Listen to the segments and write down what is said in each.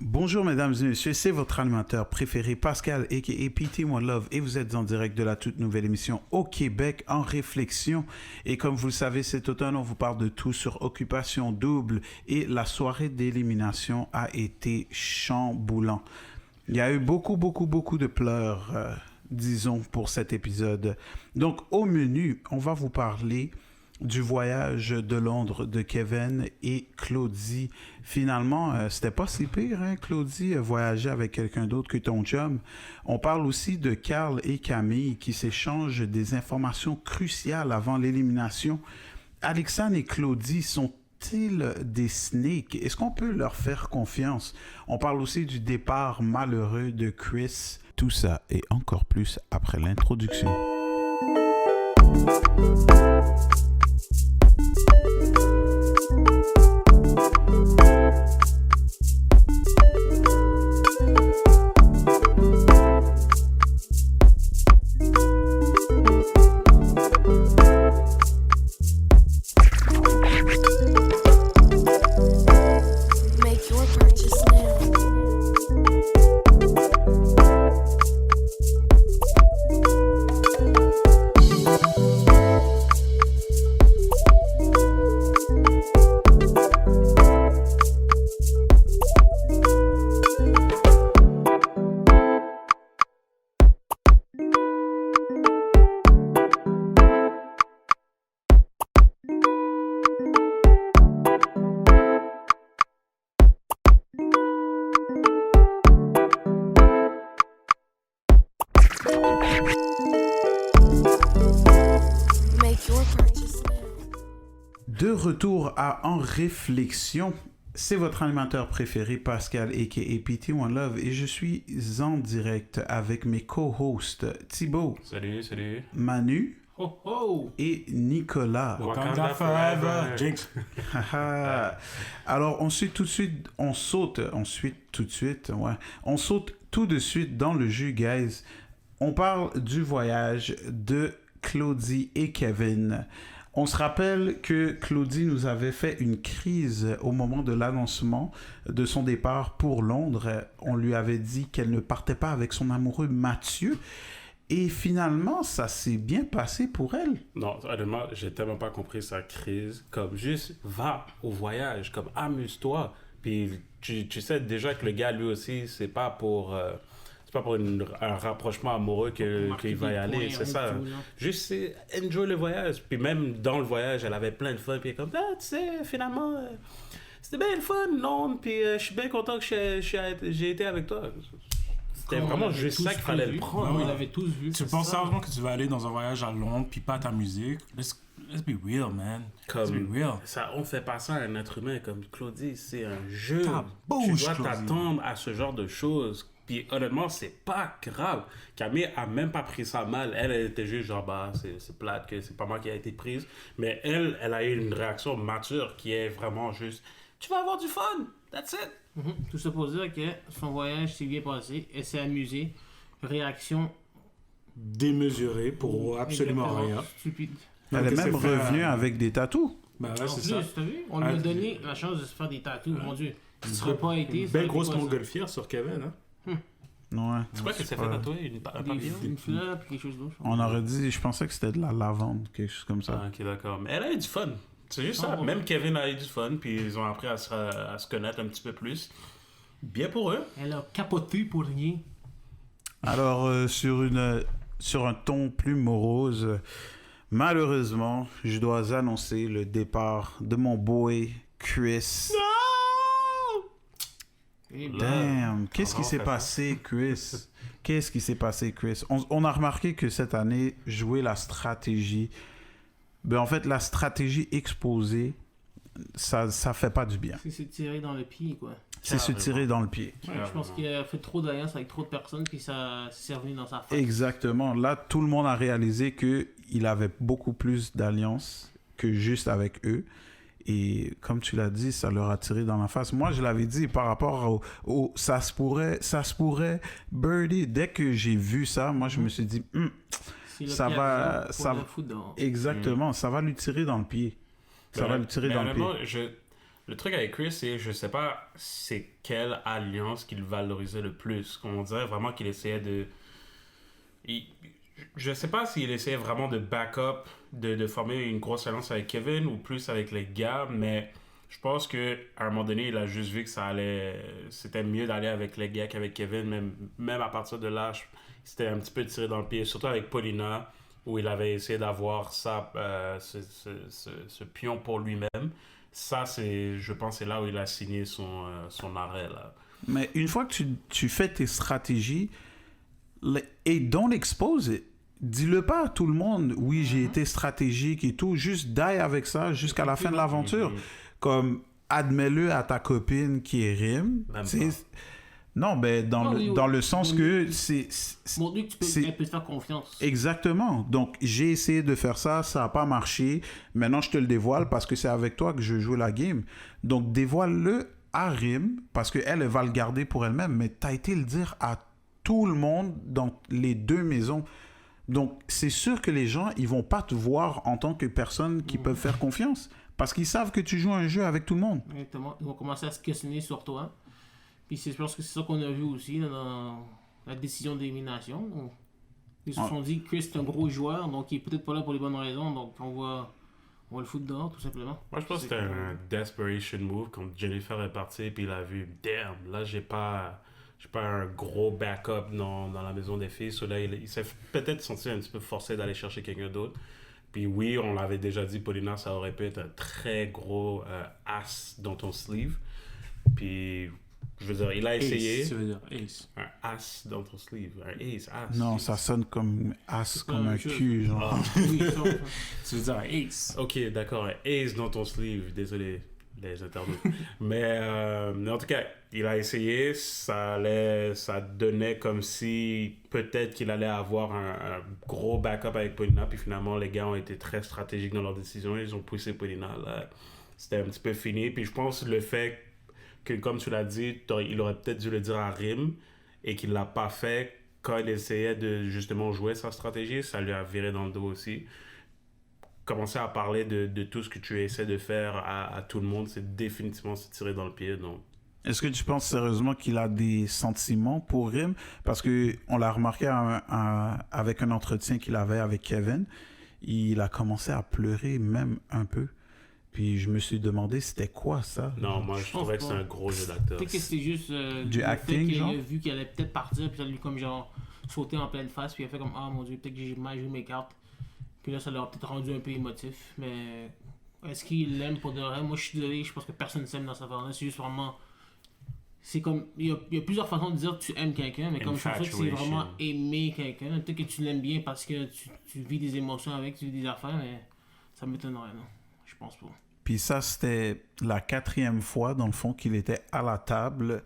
Bonjour mesdames et messieurs, c'est votre animateur préféré Pascal a.k.a. PT One Love et vous êtes en direct de la toute nouvelle émission Au Québec en réflexion. Et comme vous le savez, cet automne, on vous parle de tout sur Occupation Double et la soirée d'élimination a été chamboulant. Il y a eu beaucoup de pleurs, disons, pour cet épisode. Donc au menu, on va vous parler du voyage de Londres de Kevin et Claudie. Finalement, c'était pas si pire, hein, Claudie, voyager avec quelqu'un d'autre que ton chum. On parle aussi de Carl et Camille qui s'échangent des informations cruciales avant l'élimination. Alexandre et Claudie sont-ils des snakes? Est-ce qu'on peut leur faire confiance? On parle aussi du départ malheureux de Chris. Tout ça et encore plus après l'introduction. De retour à En Réflexion, c'est votre animateur préféré Pascal a.k.a. PT One Love et je suis en direct avec mes co-hosts Thibaut. Salut. Manu. Ho ho. Et Nicolas. Wakanda forever. Jinx. Alors on saute tout de suite dans le jus, guys. On parle du voyage de Claudie et Kevin. On se rappelle que Claudie nous avait fait une crise au moment de l'annoncement de son départ pour Londres. On lui avait dit qu'elle ne partait pas avec son amoureux Mathieu. Et finalement, ça s'est bien passé pour elle. Non, honnêtement, j'ai tellement pas compris sa crise. Comme, juste, va au voyage. Comme, amuse-toi. Puis, tu sais déjà que le gars, lui aussi, c'est pas pour un rapprochement amoureux qu'il va y aller, c'est ça. Juste, c'est enjoy le voyage. Puis même dans le voyage, elle avait plein de fun. Puis comme, tu sais, finalement, c'était bien le fun, non? Puis je suis bien content que j'ai été avec toi. C'était vraiment juste ça qu'il fallait le prendre. Oui, on l'avait tous vu. Tu penses sérieusement que tu vas aller dans un voyage à Londres puis pas ta musique? Let's be real, man. Let's be real. Ça, on fait pas ça à un être humain. Comme Claudie, c'est un jeu. Tu dois Claudie. t'attendre à ce genre de choses. Puis honnêtement, c'est pas grave. Camille a même pas pris ça mal. Elle était juste genre, c'est plate, que c'est pas moi qui a été prise. Mais elle a eu une réaction mature qui est vraiment juste, tu vas avoir du fun. That's it. Tout ça pour dire que son voyage s'est bien passé. Elle s'est amusée. Réaction Démesuré pour absolument rien. Stupide. Elle est même revenue avec des tatous. Ben ouais, En c'est plus, ça. t'as vu? On lui a donné la chance de se faire des tatous. Mon Dieu. Ça serait pas été. Belle grosse montgolfière sur Kevin, hein? Ouais. C'est quoi que c'est fait tatouer? Un papillon? Une fleur puis quelque chose d'autre. On aurait dit, je pensais que c'était de la lavande, quelque chose comme ça. Ah, ok, d'accord. Mais elle a eu du fun. C'est juste ça. Même Kevin a eu du fun, puis ils ont appris à se connaître un petit peu plus. Bien pour eux. Elle a capoté pour rien. Alors, sur un ton plus morose, malheureusement, je dois annoncer le départ de mon boy Chris. Damn, qu'est-ce qui s'est passé, Chris? Qu'est-ce qui s'est passé, Chris? On a remarqué que cette année, jouer la stratégie, en fait, la stratégie exposée, ça fait pas du bien. C'est se tirer dans le pied, quoi. C'est se tirer dans le pied. Ouais, je pense qu'il a fait trop d'alliances avec trop de personnes, puis ça s'est revenu dans sa face. Exactement. Là, tout le monde a réalisé qu'il avait beaucoup plus d'alliances que juste avec eux. Et comme tu l'as dit, ça leur a tiré dans la face. Moi, je l'avais dit par rapport au ça se pourrait, Birdie. Dès que j'ai vu ça, moi, je me suis dit, ça va, le foutre dehors. Exactement, ça va lui tirer dans le pied. Ça va lui tirer dans le pied. Le truc avec Chris, c'est je sais pas c'est quelle alliance qu'il valorisait le plus. On dirait vraiment qu'il essayait de... Je sais pas s'il essayait vraiment de back-up, de former une grosse alliance avec Kevin ou plus avec les gars, mais je pense qu'à un moment donné, il a juste vu que c'était mieux d'aller avec les gars qu'avec Kevin. Même à partir de là, c'était un petit peu tiré dans le pied, surtout avec Paulina, où il avait essayé d'avoir ce pion pour lui-même. Ça, je pense, c'est là où il a signé son arrêt. Là. Mais une fois que tu fais tes stratégies, et don't expose it. Dis-le pas à tout le monde, oui, j'ai été stratégique et tout, juste die avec ça jusqu'à la fin de l'aventure. Comme, admets-le à ta copine qui est Rim. Non, ben, dans le sens que c'est... Montre-lui que elle peut te faire confiance. Exactement. Donc, j'ai essayé de faire ça, ça n'a pas marché. Maintenant, je te le dévoile parce que c'est avec toi que je joue la game. Donc, dévoile-le à Rim parce qu'elle va le garder pour elle-même. Mais t'as été le dire à tout le monde dans les deux maisons. Donc, c'est sûr que les gens, ils vont pas te voir en tant que personne qui peuvent faire confiance. Parce qu'ils savent que tu joues un jeu avec tout le monde. Exactement. Ils vont commencer à se questionner sur toi. Puis je pense que c'est ça qu'on a vu aussi dans la décision d'élimination. Ils se sont dit que Chris est un gros joueur, donc il est peut-être pas là pour les bonnes raisons. Donc on va le foutre dehors, tout simplement. Moi, je pense que c'était un desperation move quand Jennifer est partie. Puis il a vu, damn, là, j'ai pas un gros backup dans la maison des filles. So là, il s'est peut-être senti un petit peu forcé d'aller chercher quelqu'un d'autre. Puis oui, on l'avait déjà dit, Paulina, ça aurait pu être un très gros as dans ton sleeve. Puis, je veux dire, il a essayé. Ace, tu veux dire ace. Un as dans ton sleeve. Un ace, as. Non, ça sonne comme as, comme un cul, genre. Oui, Tu veux dire ace. Ok, d'accord, un ace dans ton sleeve. Désolé, les internautes. mais en tout cas, il a essayé. Ça donnait comme si peut-être qu'il allait avoir un gros backup avec Paulina. Puis finalement, les gars ont été très stratégiques dans leurs décisions. Ils ont poussé Paulina. Là, c'était un petit peu fini. Puis je pense le fait que, comme tu l'as dit, il aurait peut-être dû le dire à Rim et qu'il l'a pas fait quand il essayait de justement jouer sa stratégie. Ça lui a viré dans le dos aussi. Commencer à parler de tout ce que tu essaies de faire à tout le monde, c'est définitivement se tirer dans le pied. Donc. Est-ce que tu penses sérieusement qu'il a des sentiments pour Rim? Parce qu'on l'a remarqué avec un entretien qu'il avait avec Kevin. Il a commencé à pleurer même un peu. Puis je me suis demandé c'était quoi ça? Non, moi je trouvais que c'est un gros jeu d'acteur. Peut-être que c'était juste du acting, qu'il genre? a vu qu'il allait peut-être partir, puis ça lui comme genre sauter en pleine face, puis il a fait comme ah mon dieu, peut-être que j'ai mal joué mes cartes. Puis là ça l'a peut-être rendu un peu émotif, mais est-ce qu'il l'aime pour de vrai? Moi je suis désolé, je pense que personne ne s'aime dans cette affaire-là, c'est juste vraiment... C'est comme, il y a plusieurs façons de dire que tu aimes quelqu'un, mais comme je pense que c'est vraiment aimer quelqu'un. Peut-être que tu l'aimes bien parce que tu vis des émotions avec, tu vis des affaires, mais ça m'étonnerait, non? Je pense pas. Puis ça, c'était la 4e fois, dans le fond, qu'il était à la table,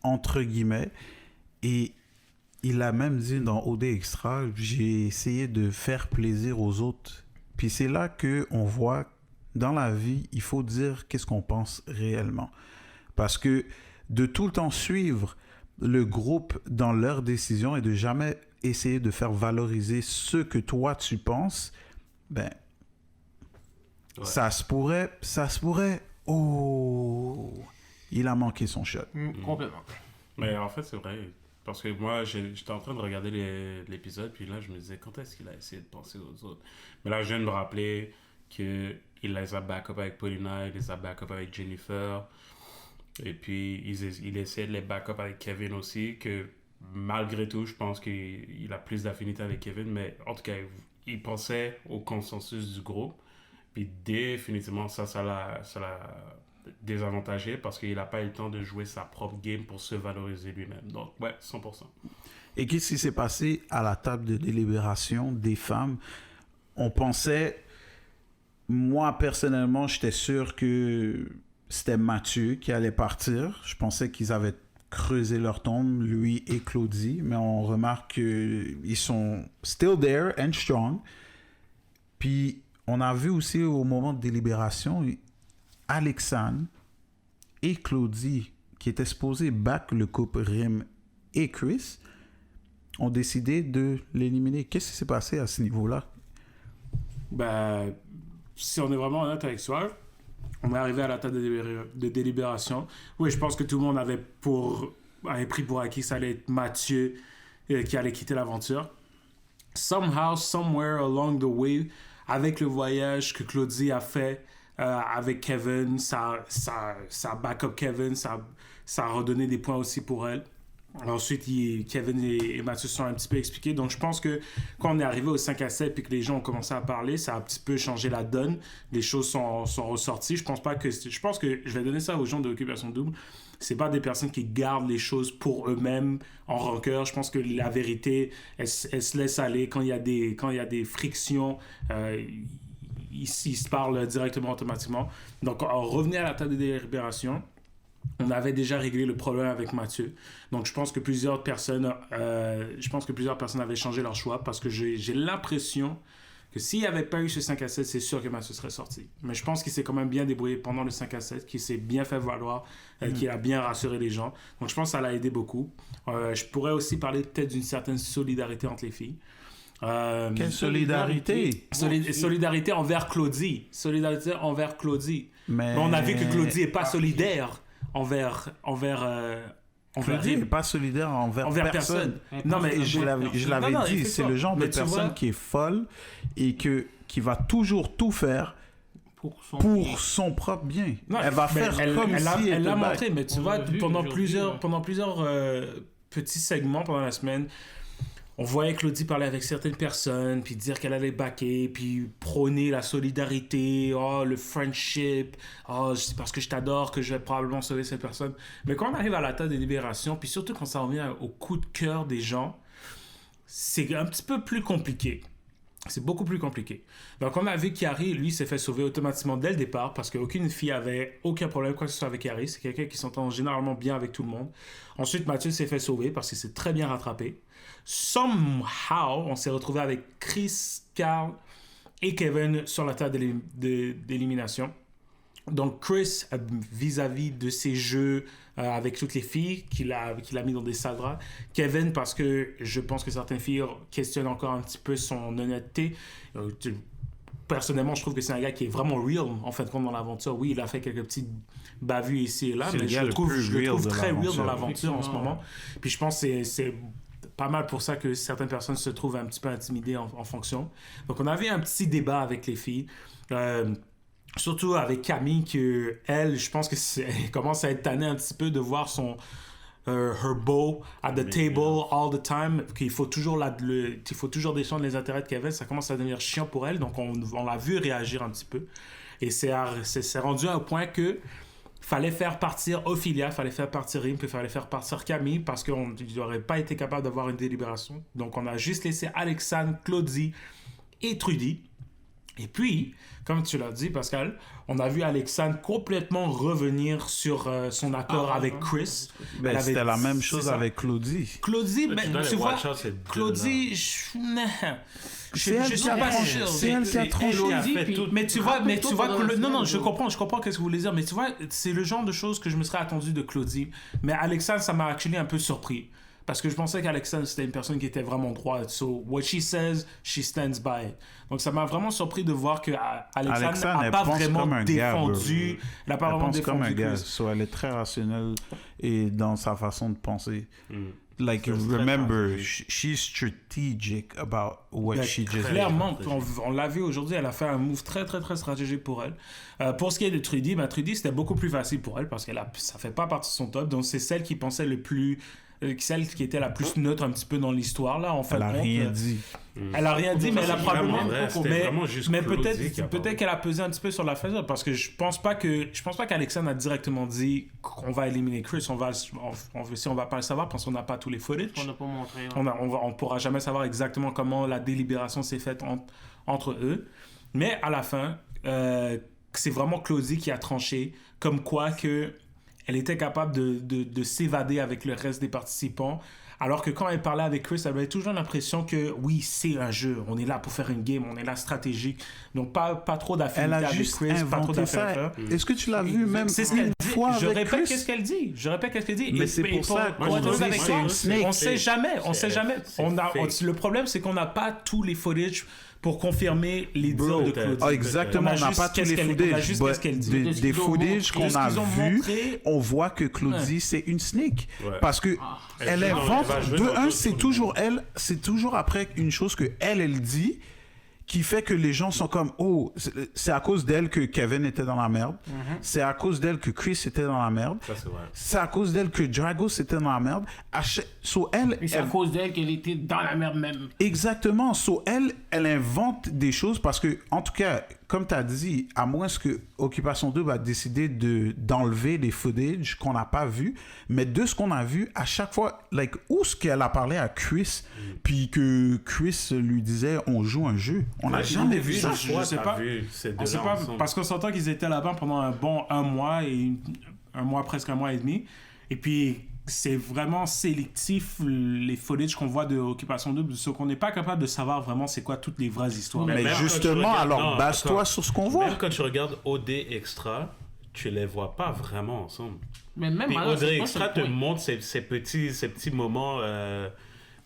entre guillemets. Et il a même dit dans OD Extra, j'ai essayé de faire plaisir aux autres. Puis c'est là qu'on voit, dans la vie, il faut dire qu'est-ce qu'on pense réellement. Parce que de tout le temps suivre le groupe dans leurs décisions et de jamais essayer de faire valoriser ce que toi tu penses, ben... Ouais. Ça se pourrait. Oh, il a manqué son shot. Complètement. Mais en fait, c'est vrai. Parce que moi, j'étais en train de regarder l'épisode, puis là, je me disais, quand est-ce qu'il a essayé de penser aux autres? Mais là, je viens de me rappeler qu'il les a back-up avec Paulina, il les a back-up avec Jennifer. Et puis, il essaie de les back-up avec Kevin aussi, que malgré tout, je pense qu'il a plus d'affinité avec Kevin. Mais en tout cas, il pensait au consensus du groupe. Puis définitivement, ça l'a désavantagé parce qu'il n'a pas eu le temps de jouer sa propre game pour se valoriser lui-même. Donc, ouais, 100%. Et qu'est-ce qui s'est passé à la table de délibération des femmes? On pensait... Moi, personnellement, j'étais sûr que c'était Mathieu qui allait partir. Je pensais qu'ils avaient creusé leur tombe, lui et Claudie. Mais on remarque qu'ils sont still there and strong. Puis... On a vu aussi au moment de délibération, Alexandre et Claudie, qui étaient supposés back le couple Rim et Chris, ont décidé de l'éliminer. Qu'est-ce qui s'est passé à ce niveau-là? Ben, si on est vraiment honnête avec toi, On est arrivé à la table de délibération. Oui, je pense que tout le monde avait pris pour acquis que ça allait être Mathieu qui allait quitter l'aventure. Somehow, somewhere along the way, avec le voyage que Claudie a fait avec Kevin, ça back up Kevin, ça a redonné des points aussi pour elle. Ensuite, Kevin et Mathieu se sont un petit peu expliqués. Donc, je pense que quand on est arrivé au 5 à 7 et que les gens ont commencé à parler, ça a un petit peu changé la donne. Les choses sont ressorties. Je pense que je vais donner ça aux gens de Occupation Double. C'est pas des personnes qui gardent les choses pour eux-mêmes en rancœur. Je pense que la vérité, elle se laisse aller. Quand il y a des frictions, ils se parlent directement, automatiquement. Donc, on revenait à la table de délibération. On avait déjà réglé le problème avec Mathieu. Donc, je pense que plusieurs personnes avaient changé leur choix parce que j'ai l'impression que s'il n'y avait pas eu ce 5 à 7, c'est sûr que Mathieu serait sorti. Mais je pense qu'il s'est quand même bien débrouillé pendant le 5 à 7, qu'il s'est bien fait valoir, qu'il a bien rassuré les gens. Donc, je pense que ça l'a aidé beaucoup. Je pourrais aussi parler peut-être d'une certaine solidarité entre les filles. Quelle solidarité? Solidarité envers Claudie. Solidarité envers Claudie. Mais on a vu que Claudie n'est pas solidaire envers Claudie n'est pas solidaire envers personne. Non, mais je l'avais dit, c'est le genre de personne qui est folle et qui va toujours tout faire pour son propre bien. Non, elle va faire comme si elle l'a montré, mais tu vois, pendant plusieurs petits segments pendant la semaine, on voyait Claudie parler avec certaines personnes, puis dire qu'elle allait backer, puis prôner la solidarité, le friendship, c'est parce que je t'adore que je vais probablement sauver cette personne. Mais quand on arrive à la table des libérations, puis surtout quand ça revient au coup de cœur des gens, c'est un petit peu plus compliqué. C'est beaucoup plus compliqué. Donc, on a vu qu'Harry, lui, s'est fait sauver automatiquement dès le départ parce qu'aucune fille avait aucun problème, quoi que ce soit avec Harry. C'est quelqu'un qui s'entend généralement bien avec tout le monde. Ensuite, Mathieu s'est fait sauver parce qu'il s'est très bien rattrapé. Somehow, on s'est retrouvé avec Chris, Carl et Kevin sur la table d'élimination. Donc, Chris, vis-à-vis de ses jeux avec toutes les filles qu'il a mis dans des salles draps. Kevin, parce que je pense que certaines filles questionnent encore un petit peu son honnêteté. Personnellement, je trouve que c'est un gars qui est vraiment real, en fin de compte, dans l'aventure. Oui, il a fait quelques petites bavues ici et là, mais je le trouve très real dans l'aventure en ce moment. Puis je pense que c'est pas mal pour ça que certaines personnes se trouvent un petit peu intimidées en fonction. Donc, on avait un petit débat avec les filles. Surtout avec Camille, que elle, je pense que elle commence à être tannée un petit peu de voir son her beau at the table all the time, qu'il faut toujours défendre les intérêts de Kevin. Ça commence à devenir chiant pour elle, donc on l'a vu réagir un petit peu. Et c'est rendu à un point que fallait faire partir Ophelia, fallait faire partir Rim, puis fallait faire partir Camille parce qu'on n'aurait pas été capable d'avoir une délibération. Donc on a juste laissé Alexandre, Claudie et Trudy. Et puis, comme tu l'as dit, Pascal, on a vu Alexandre complètement revenir sur son accord avec Chris. Ben, c'était la même chose avec Claudie. Claudie, mais tu vois, Claudie, je suis pas sûr. C'est elle qui a tranché. Mais tu vois, non, je comprends qu'est-ce que vous voulez dire, mais tu vois, c'est le genre de choses que je me serais attendu de Claudie. Mais Alexandre, ça m'a actually un peu surpris. Parce que je pensais qu'Alexandre, c'était une personne qui était vraiment droite. So, what she says, she stands by it. Donc, ça m'a vraiment surpris de voir que Alexandre n'a pas vraiment défendu. Elle n'a pas vraiment défendu. Comme un gars. So, elle est très rationnelle et dans sa façon de penser. Like, remember, she's strategic about what she just did. Clairement, on l'a vu aujourd'hui, elle a fait un move très, très, très stratégique pour elle. Pour ce qui est de Trudy, Trudy, c'était beaucoup plus facile pour elle parce que ça fait pas partie de son top. Donc, c'est celle qui pensait le plus... celle qui était la plus neutre un petit peu dans l'histoire là en fait. Elle a rien dit. Elle a rien dit, mais elle a probablement mais peut-être qu'elle a pesé un petit peu sur la faiseur parce que je pense pas qu'Alexandre a directement dit qu'on va éliminer Chris. Si on va pas le savoir parce qu'on n'a pas tous les footage. On n'a pas montré. On pourra jamais savoir exactement comment la délibération s'est faite entre eux. Mais à la fin, c'est vraiment Claudie qui a tranché, comme quoi que elle était capable de s'évader avec le reste des participants. Alors que quand elle parlait avec Chris, elle avait toujours l'impression que oui, c'est un jeu. On est là pour faire une game, on est là stratégique. Donc, pas trop d'affinité avec Chris, pas trop d'affinité. Est-ce que tu l'as vu même une fois avec Chris? Je répète qu'est-ce qu'elle dit. Mais c'est pour ça qu'on on sait jamais. Le problème, c'est qu'on n'a pas tous les footage pour confirmer les dires de Claudie. Ah, exactement, on n'a pas tous les footages. Des footages qu'on a vus, on voit que Claudie, c'est une snake. Ouais. Parce que elle invente, de un, c'est toujours après une chose que elle dit, qui fait que les gens sont comme, oh, c'est à cause d'elle que Kevin était dans la merde. C'est à cause d'elle que Chris était dans la merde. Ça, c'est vrai. C'est à cause d'elle que Dragos était dans la merde. C'est à cause d'elle qu'elle était dans la merde même. Exactement. Elle invente des choses parce que, en tout cas, comme tu as dit, à moins que Occupation Double a décidé d'enlever les footage qu'on n'a pas vus, mais de ce qu'on a vu, à chaque fois, où est-ce qu'elle a parlé à Chris, puis que Chris lui disait on joue un jeu. On n'a jamais vu ça. Je sais pas. On sait pas parce qu'on s'entend qu'ils étaient là-bas pendant un mois presque un mois et demi. Et puis c'est vraiment sélectif les footage qu'on voit de Occupation Double, ce qu'on n'est pas capable de savoir vraiment c'est quoi toutes les vraies histoires. Mais justement, alors base-toi sur ce qu'on voit. Même quand tu regardes OD Extra, tu les vois pas vraiment ensemble. Mais même puis OD Extra te montre ces petits moments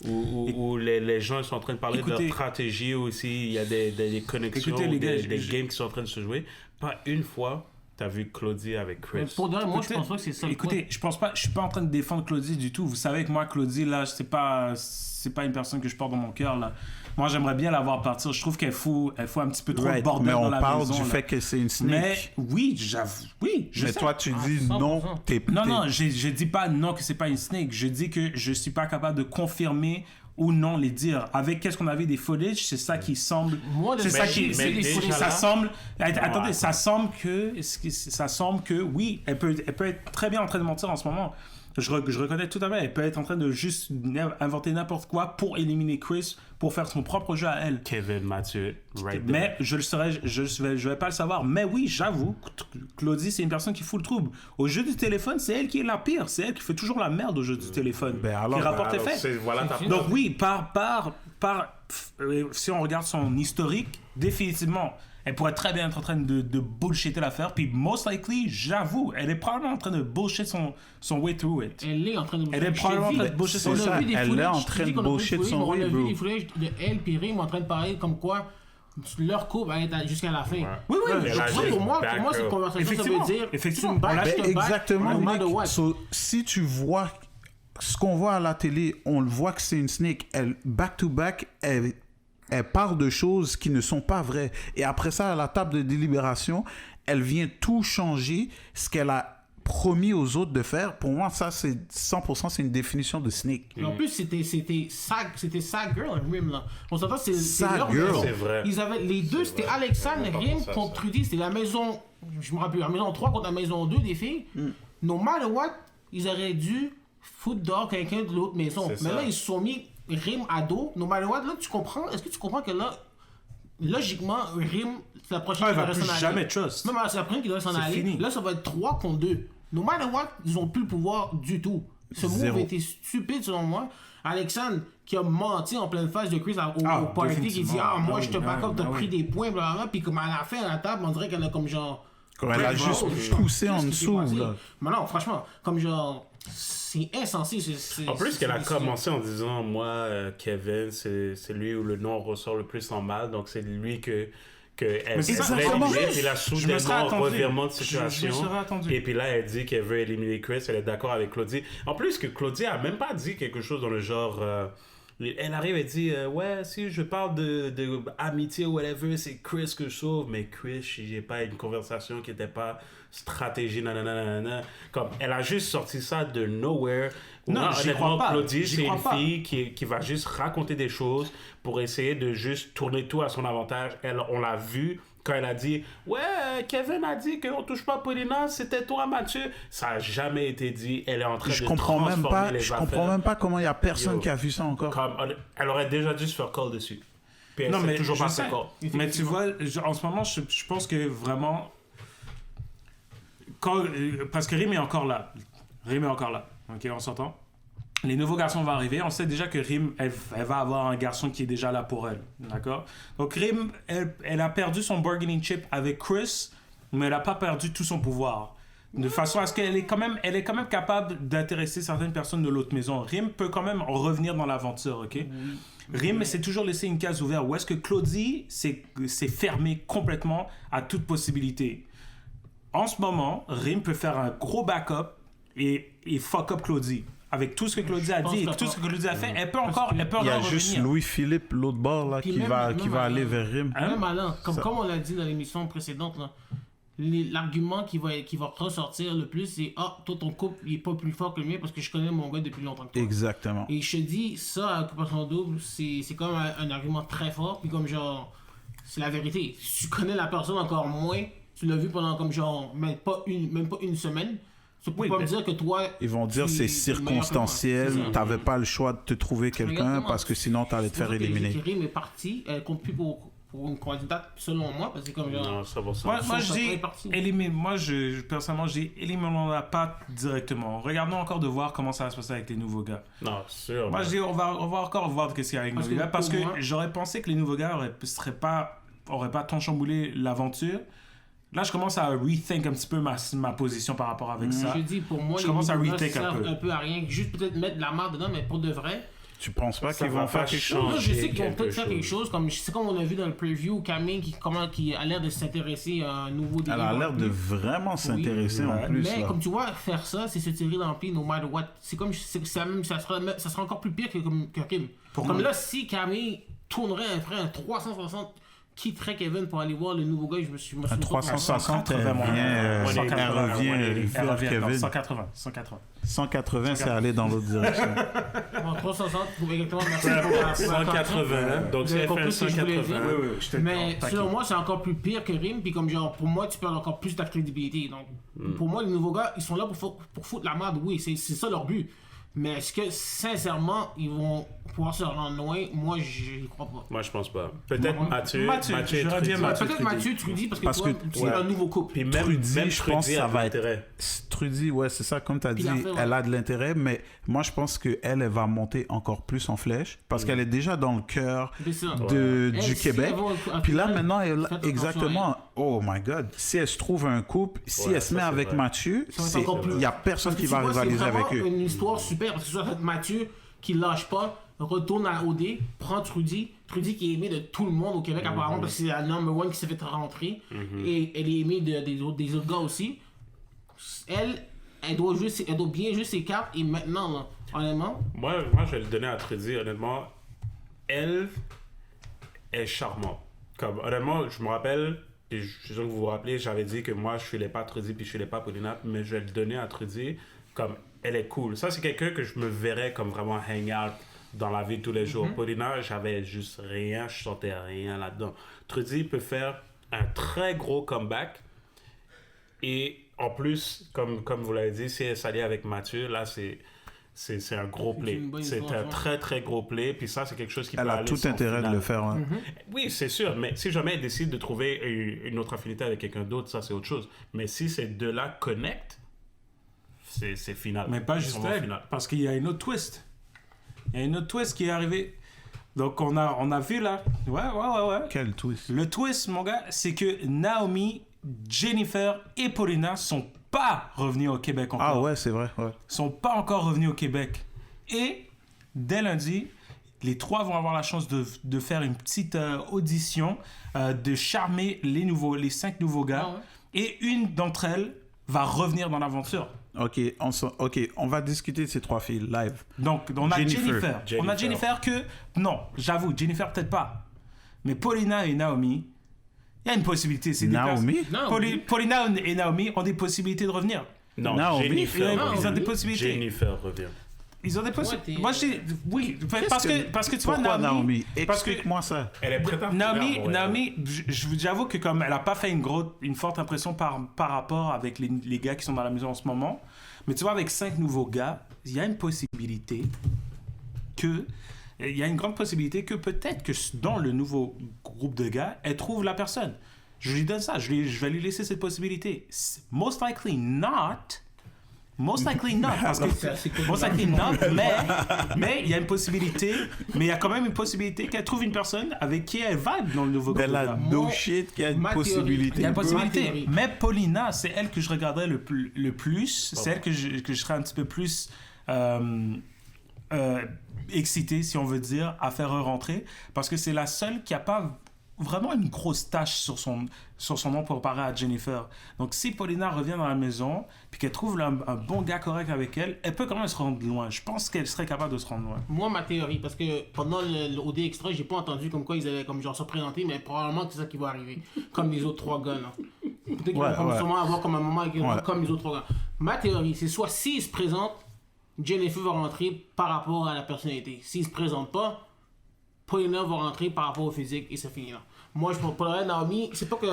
où les gens sont en train de parler de leur stratégie aussi. Il y a des connexions, des games qui sont en train de se jouer. Pas une fois t'as vu Claudie avec Chris. Pour moi, je pense pas que c'est ça. Écoutez, je suis pas en train de défendre Claudie du tout. Vous savez que moi, Claudie, là, c'est pas une personne que je porte dans mon cœur, là. Moi, j'aimerais bien la voir partir. Je trouve qu'elle fout un petit peu trop de bordel dans la maison. Mais on parle du fait que c'est une snake. Mais oui, j'avoue. Oui, mais toi, tu dis non. Non, je dis pas non que c'est pas une snake. Je dis que je suis pas capable de confirmer ou non les dire. Avec qu'est-ce qu'on avait des footage, c'est ça qui semble. Ça semble. Attendez, ça semble que oui, elle peut être très bien en train de mentir en ce moment. Je reconnais tout à fait. Elle peut être en train de juste inventer n'importe quoi pour éliminer Chris, pour faire son propre jeu à elle. Kevin, Mathieu, right there. Mais je vais pas le savoir. Mais oui, j'avoue, Claudie, c'est une personne qui fout le trouble. Au jeu du téléphone, c'est elle qui est la pire. C'est elle qui fait toujours la merde au jeu du téléphone. Qui rapporte effet. Donc oui, si on regarde son historique, définitivement, elle pourrait très bien être en train de bullshitter l'affaire. Puis, most likely, j'avoue, elle est probablement en train de bullshit son way through it. Elle est en train de bullshit. Elle est probablement en train de bullshit son way through it. Elle est en train de bullshit son way through it. On a vu des footage de elle et Rim en train de parler comme quoi leur couple va être jusqu'à la fin. Ouais. Oui. Pour moi, cette conversation, ça veut dire effectivement. Exactement. Si tu vois ce qu'on voit à la télé, on le voit que c'est une snake. Elle, back to back, elle parle de choses qui ne sont pas vraies. Et après ça, à la table de délibération, elle vient tout changer ce qu'elle a promis aux autres de faire. Pour moi, ça, c'est 100%, c'est une définition de snake. En plus, c'était Sad Girl, Rim, là. On s'entend, c'est Sad Girl. C'est vrai. Ils avaient, les deux, c'était Alexandre, Rim contre Trudy. C'était la maison, je me rappelle, la maison 3 contre la maison 2 des filles. No matter what, ils auraient dû foutre dehors quelqu'un de l'autre maison. Mais là, ils se sont mis Rim à dos. No matter what, là, est-ce que tu comprends que là, logiquement, Rim, c'est la prochaine qui va s'en aller. Jamais trust. Non, mais c'est la prochaine qui doit s'en aller. Fini. Là, ça va être 3 contre 2. No matter what, ils n'ont plus le pouvoir du tout. Ce move était stupide selon moi. Alexandre, qui a menti en pleine face de Chris au party, qui dit moi je te back up, t'as pris des points, blablabla. Puis comme à la fin, à la table, on dirait qu'elle a comme genre. Comme elle a juste poussé en dessous, là. Mais non, franchement, comme genre. C'est insensé. En plus, qu'elle a commencé en disant moi, Kevin, c'est lui où le nom ressort le plus en mal, donc c'est lui elle voulait éliminer, puis là, soudainement, revirement de situation. Et puis là, elle dit qu'elle veut éliminer Chris, elle est d'accord avec Claudie. En plus, que Claudie a même pas dit quelque chose dans le genre. Elle arrive et dit ouais, si je parle de amitié ou whatever, c'est Chris que je sauve, mais Chris, j'ai pas une conversation qui était pas stratégie, nanana. Comme elle a juste sorti ça de nowhere. Non, j'y crois pas. Claudie, c'est une fille qui va juste raconter des choses pour essayer de juste tourner tout à son avantage. On l'a vu quand elle a dit ouais, Kevin a dit qu'on touche pas Paulina, c'était toi Mathieu. Ça a jamais été dit. Elle est en train de transformer les affaires. Je comprends même pas comment il y a personne qui a vu ça encore. Elle aurait déjà dû se faire call dessus. Puis non, mais toujours pas fait call. Mais tu vois, en ce moment, je pense que vraiment parce que Rim est encore là. Ok, on s'entend. Les nouveaux garçons vont arriver. On sait déjà que Rim, elle va avoir un garçon qui est déjà là pour elle. D'accord? Donc Rim, elle a perdu son bargaining chip avec Chris, mais elle n'a pas perdu tout son pouvoir. De façon à ce qu'elle est quand même capable d'intéresser certaines personnes de l'autre maison. Rim peut quand même revenir dans l'aventure, ok? Rim s'est toujours laissé une case ouverte. Où est-ce que Claudie s'est fermé complètement à toute possibilité? En ce moment, Rim peut faire un gros backup et fuck up Claudie. Avec tout ce que Claudie a dit et tout ce que Claudie a fait, elle peut encore revenir. Il y a juste Louis-Philippe, l'autre bord, là, qui va aller vers Rim. Même Alain, comme on l'a dit dans l'émission précédente, là, l'argument qui va ressortir le plus, c'est « Ah, toi, ton couple, il est pas plus fort que le mien parce que je connais mon gars depuis longtemps que toi. » Exactement. Et je te dis, ça, à Occupation Double, c'est comme un argument très fort, puis comme genre, c'est la vérité. Si tu connais la personne encore moins, tu l'as vu pendant comme genre, même pas une semaine, tu peux pas me dire que toi... Ils vont dire c'est circonstanciel, t'avais pas le choix de te trouver quelqu'un parce que sinon t'allais te faire éliminer. Rim est partie, elle compte plus pour une candidate selon moi, parce que comme genre... Non, ça va ça. Moi je dis éliminer. Moi, personnellement, j'ai éliminons-la pas directement. Regardons encore de voir comment ça va se passer avec les nouveaux gars. Non, sûr. Moi, je dis on va encore voir ce qu'il y a avec les nouveaux gars. Parce que moi, j'aurais pensé que les nouveaux gars auraient pas tant chamboulé l'aventure. Là, je commence à rethink un petit peu ma position par rapport avec ça. Je dis, pour moi, je commence à rethink un peu à rien. Juste peut-être mettre de la marde dedans, mais pour de vrai... Tu penses pas qu'ils vont faire quelque chose? Moi, je sais qu'ils vont peut-être faire quelque chose. C'est comme on a vu dans le preview, Camille qui a l'air de s'intéresser à un nouveau délire. Elle a l'air de vraiment s'intéresser en plus. Mais là. comme tu vois, faire ça, c'est se tirer dans le pied no matter what. C'est comme, ça sera encore plus pire que Rim. Comme là, si Camille ferait un 360... quitterait Kevin pour aller voir le nouveau gars, je me suis 360, elle revient vers Kevin. 180, c'est aller dans l'autre direction. Bon, 360, exactement, merci pour 180, donc c'est fait 180. Mais selon moi, c'est encore plus pire que Rim, puis comme genre, pour moi, tu perds encore plus ta crédibilité. Donc, pour moi, les nouveaux gars, ils sont là pour foutre la merde, oui, c'est ça leur but. Mais est-ce que, sincèrement, ils vont pouvoir se rendre loin? Moi, je n'y crois pas. Moi, je pense pas. Peut-être Mathieu peut-être Mathieu, Trudy, parce que c'est un nouveau couple. Puis même Trudy, je pense que ça va être... Trudy, ouais, c'est ça, comme tu as dit, elle a de l'intérêt, mais moi, je pense qu'elle va monter encore plus en flèche, parce qu'elle est déjà dans le cœur du Québec. Puis là, maintenant, exactement, oh my God, si elle se trouve un couple, si elle se met avec Mathieu, il n'y a personne qui va rivaliser avec eux. C'est une histoire super, parce que c'est Mathieu qui lâche pas, retourne à OD, prend Trudy qui est aimée de tout le monde au Québec apparemment, parce que c'est la number one qui s'est fait rentrer, et elle est aimée des autres gars aussi. Elle doit bien jouer ses cartes, et maintenant, là, honnêtement... Moi, je vais le donner à Trudy, honnêtement. Elle est charmante. Comme, honnêtement, je me rappelle, et je suis sûr que vous vous rappelez, j'avais dit que moi, je filais pas Trudy, puis je filais pas Paulina, mais je vais le donner à Trudy, comme, elle est cool. Ça, c'est quelqu'un que je me verrais comme vraiment hang out dans la vie de tous les jours. Paulina, j'avais juste rien, je sentais rien là-dedans. Trudy peut faire un très gros comeback, et en plus, comme vous l'avez dit, si elle s'allie avec Mathieu, là, c'est un gros play. C'est un très, très gros play. Puis ça, c'est quelque chose qui peut aller. Elle a tout intérêt de le faire. Hein. Oui, c'est sûr. Mais si jamais elle décide de trouver une autre affinité avec quelqu'un d'autre, ça, c'est autre chose. Mais si ces deux-là connectent, c'est final. Mais pas juste elle, parce qu'il y a une autre twist. Il y a une autre twist qui est arrivée. Donc, on a vu là. Ouais. Quel twist? Le twist, mon gars, c'est que Naomi, Jennifer et Paulina sont pas revenus au Québec encore. Ah ouais, c'est vrai. Ouais. Sont pas encore revenus au Québec. Et dès lundi, les trois vont avoir la chance de faire une petite audition, de charmer les 5 nouveaux gars. Ah ouais. Et une d'entre elles va revenir dans l'aventure. Ok, on va discuter de ces 3 filles live. Donc, on a Jennifer. On a Jennifer que... Non, j'avoue, Jennifer peut-être pas. Mais Paulina et Naomi, il y a une possibilité. C'est Naomi? Paulina et Naomi ont des possibilités de revenir. Non, Naomi. Jennifer. Ils ont des possibilités. Jennifer revient. Ils ont des possibilités. Moi, je dis oui. Parce que tu vois, Naomi, explique-moi ça. Elle est prête à Naomi, j'avoue que comme elle a pas fait une forte impression par rapport avec les gars qui sont dans la maison en ce moment, mais tu vois, avec 5 nouveaux gars, il y a une possibilité que... Il y a une grande possibilité que peut-être que dans le nouveau groupe de gars, elle trouve la personne. Je lui donne ça. Je vais lui laisser cette possibilité. Most likely not, Most likely not. Parce que, most likely not, mais il y a une possibilité, mais il y a quand même une possibilité qu'elle trouve une personne avec qui elle vibe dans le nouveau groupe. Elle a no shit qu'il y a une possibilité. Il y a une possibilité. Mais Paulina, c'est elle que je regarderais le plus. C'est elle que je serais un petit peu plus excité, si on veut dire, à faire rentrer. Parce que c'est la seule qui n'a pas vraiment une grosse tache sur son nom pour comparer à Jennifer. Donc si Paulina revient dans la maison puis qu'elle trouve un bon gars correct avec elle, elle peut quand même se rendre loin. Je pense qu'elle serait capable de se rendre loin. Moi, ma théorie, parce que pendant le OD Extra, j'ai pas entendu comme quoi ils avaient comme genre se présenter, mais probablement que c'est ça qui va arriver. Comme les autres 3 gars, là. Peut-être qu'ils vont sûrement avoir comme un moment comme les autres 3 gars. Ma théorie, c'est soit s'ils se présentent, Jennifer va rentrer par rapport à la personnalité. S'ils se présentent pas, Paulina va rentrer par rapport au physique et c'est fini là. Moi, je prendrais Naomi, c'est pas que